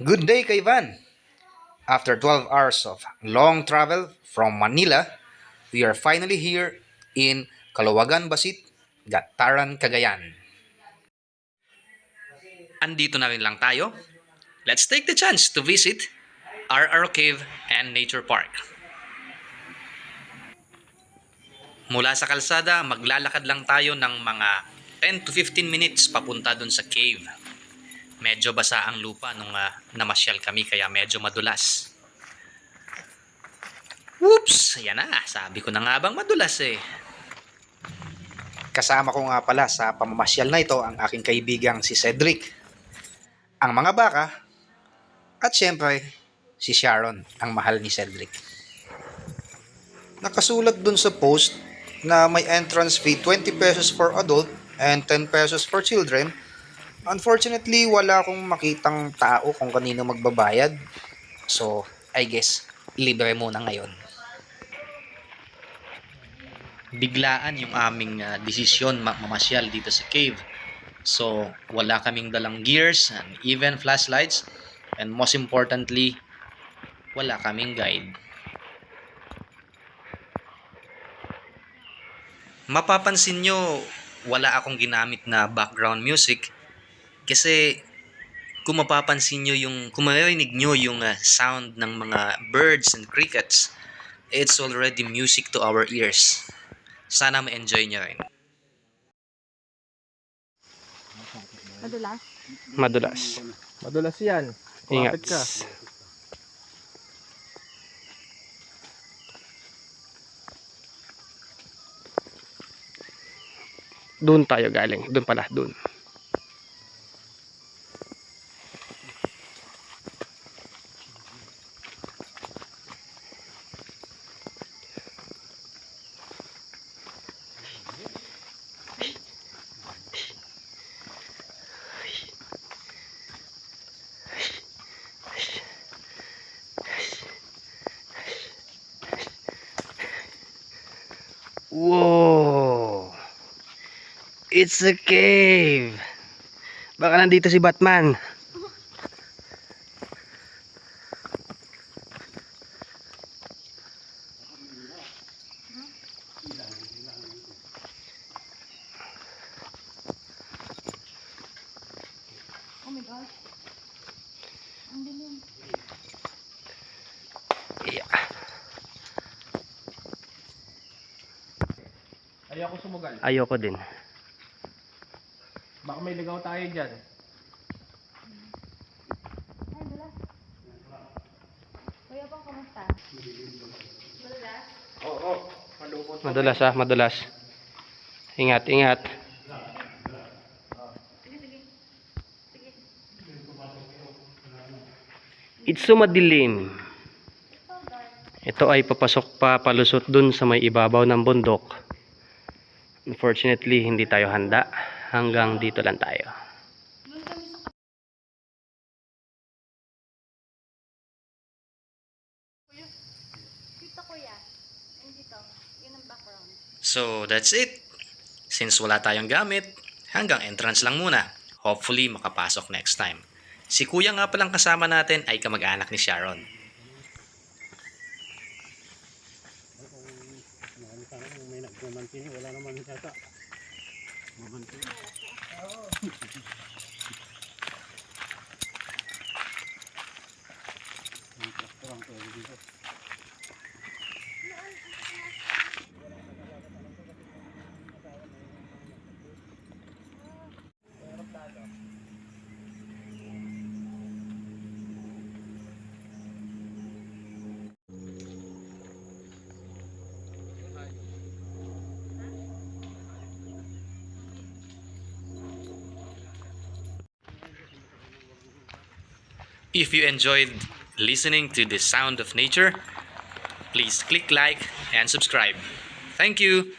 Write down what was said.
Good day, Kaivan. After 12 hours of long travel from Manila, we are finally here in Kalawagan, Basit, Gataran, Cagayan. Andito na rin lang tayo. Let's take the chance to visit RR Cave and Nature Park. Mula sa kalsada, maglalakad lang tayo ng mga 10 to 15 minutes papunta dun sa cave. Medyo basa ang lupa nung namasyal kami kaya medyo madulas. Whoops! Yan na, sabi ko na nga bang madulas eh. Kasama ko nga pala sa pamamasyal na ito ang aking kaibigang si Cedric, ang mga baka, at syempre si Sharon, ang mahal ni Cedric. Nakasulat dun sa post na may entrance fee 20 pesos for adult and 10 pesos for children. Unfortunately, wala akong makitang tao kung kanino magbabayad. So, I guess, libre muna ngayon. Biglaan yung aming desisyon mamasyal dito sa cave. So, wala kaming dalang gears and even flashlights. And most importantly, wala kaming guide. Mapapansin nyo, wala akong ginamit na background music kasi kung mapapansin nyo kung maririnig nyo yung sound ng mga birds and crickets, it's already music to our ears. Sana ma-enjoy nyo rin. Madulas? Madulas. Madulas yan. Ingat. Kumapit ka. Doon tayo galing. Doon pala, doon. Whoa! It's a cave! Baka nandito si Batman. Oh my gosh. Ang dilim. Yeah. Ayoko sumugal. Ayoko din. Baka may ligaw tayo dyan. Ay, dulas. Kuya Pong, kamusta? Madulas? Oo. Malupot. Madulas madulas. Ingat, ingat. Sige, sige. Sige. It's so madilim. So dark. Ito ay papasok pa palusot dun sa may ibabaw ng bundok. Unfortunately, hindi tayo handa. Hanggang dito lang tayo. Doon kami sa... Kuya. Dito, kuya. Ayun dito. Yun ang background. So, that's it. Since wala tayong gamit, hanggang entrance lang muna. Hopefully, makapasok next time. Si kuya nga palang kasama natin ay kamag-anak ni Sharon. If you enjoyed listening to the sound of nature, please click like and subscribe. Thank you.